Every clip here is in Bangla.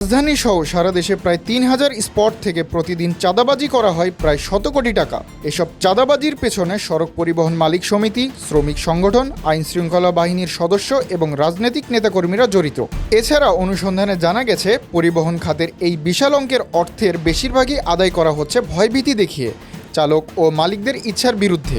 রাজধানী সহ সারা দেশে প্রায় ৩,০০০ স্পট থেকে প্রতিদিন চাঁদাবাজি করা হয় প্রায় ১০০ কোটি টাকা। এসব চাঁদাবাজির পেছনে সড়ক পরিবহন মালিক সমিতি, শ্রমিক সংগঠন, আইনশৃঙ্খলা বাহিনীর সদস্য এবং রাজনৈতিক নেতাকর্মীরা জড়িত। এছাড়া অনুসন্ধানে জানা গেছে, পরিবহন খাতের এই বিশাল অঙ্কের অর্থের বেশিরভাগই আদায় করা হচ্ছে ভয়ভীতি দেখিয়ে, চালক ও মালিকদের ইচ্ছার বিরুদ্ধে।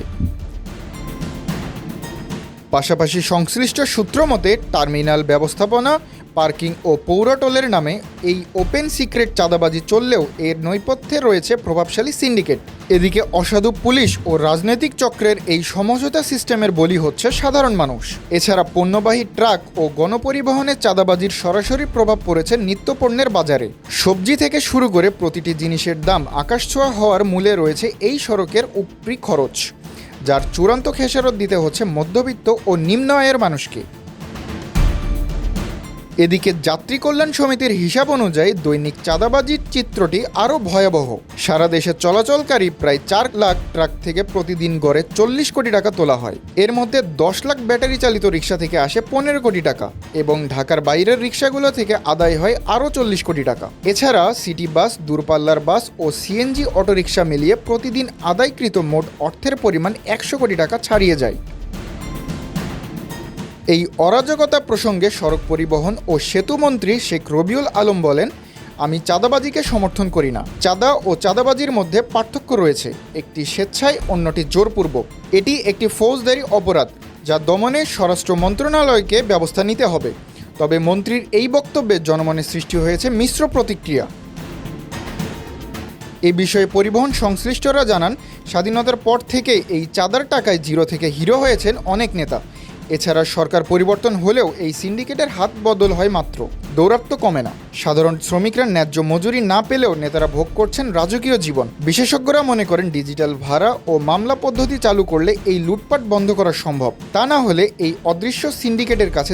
পাশাপাশি সংশ্লিষ্ট সূত্র মতে টার্মিনাল ব্যবস্থাপনা, পার্কিং ও পৌরটোলের নামে এই ওপেন সিক্রেট চাঁদাবাজি চললেও এর নৈপথ্যে রয়েছে প্রভাবশালী সিন্ডিকেট। এদিকে অসাধু পুলিশ ও রাজনৈতিক চক্রের এই সমঝোতা সিস্টেমের বলি হচ্ছে সাধারণ মানুষ। এছাড়া পণ্যবাহী ট্রাক ও গণপরিবহনে চাঁদাবাজির সরাসরি প্রভাব পড়েছে নিত্যপণ্যের বাজারে। সবজি থেকে শুরু করে প্রতিটি জিনিসের দাম আকাশছোঁয়া হওয়ার মূলে রয়েছে এই সড়কের উপরি খরচ, যার চূড়ান্ত খেসারত দিতে হচ্ছে মধ্যবিত্ত ও নিম্ন আয়ের মানুষকে। এদিকে যাত্রী কল্যাণ সমিতির হিসাব অনুযায়ী দৈনিক চাঁদাবাজির চিত্রটি আরও ভয়াবহ। সারা দেশে চলাচলকারী প্রায় ৪ লাখ ট্রাক থেকে প্রতিদিন গড়ে ৪০ কোটি টাকা তোলা হয়। এর মধ্যে ১০ লাখ ব্যাটারি চালিত রিক্সা থেকে আসে ১৫ কোটি টাকা এবং ঢাকার বাইরের রিক্সাগুলো থেকে আদায় হয় আরও ৪০ কোটি টাকা। এছাড়া সিটি বাস, দূরপাল্লার বাস ও সিএনজি অটোরিক্সা মিলিয়ে প্রতিদিন আদায়কৃত মোট অর্থের পরিমাণ ১০০ কোটি টাকা ছাড়িয়ে যায়। এই অরাজকতা প্রসঙ্গে সড়ক পরিবহন ও সেতু মন্ত্রী শেখ রবিউল আলম বলেন, আমি চাঁদাবাজিকে সমর্থন করি না। চাঁদা ও চাঁদাবাজির মধ্যে পার্থক্য রয়েছে, একটি স্বেচ্ছায়, অন্যটি জোরপূর্বক। এটি একটি ফৌজদারি অপরাধ, যা দমনে স্বরাষ্ট্র মন্ত্রণালয়কে ব্যবস্থা নিতে হবে। তবে মন্ত্রীর এই বক্তব্যে জনমনে সৃষ্টি হয়েছে মিশ্র প্রতিক্রিয়া। এই বিষয়ে পরিবহন সংশ্লিষ্টরা জানান, স্বাধীনতার পর থেকে এই চাঁদার টাকায় জিরো থেকে হিরো হয়েছেন অনেক নেতা। এছাড়া সরকার পরিবর্তন হলেও এই সিন্ডিকেটের হাত বদল হয় মাত্র, দৌরাত্ম্য কমে না। সাধারণ শ্রমিকরা ন্যায্য মজুরি না পেলেও নেতারা ভোগ করছেন রাজকীয় জীবন। বিশেষজ্ঞরা মনে করেন, ডিজিটাল ভাড়া ও মামলা পদ্ধতি চালু করলে এই লুটপাট বন্ধ করা সম্ভব। তা না হলে এই অদৃশ্য সিন্ডিকেটের কাছে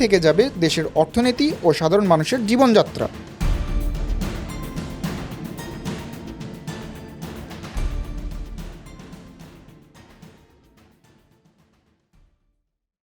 থেকে যাবে দেশের অর্থনীতি ও সাধারণ মানুষের জীবনযাত্রা।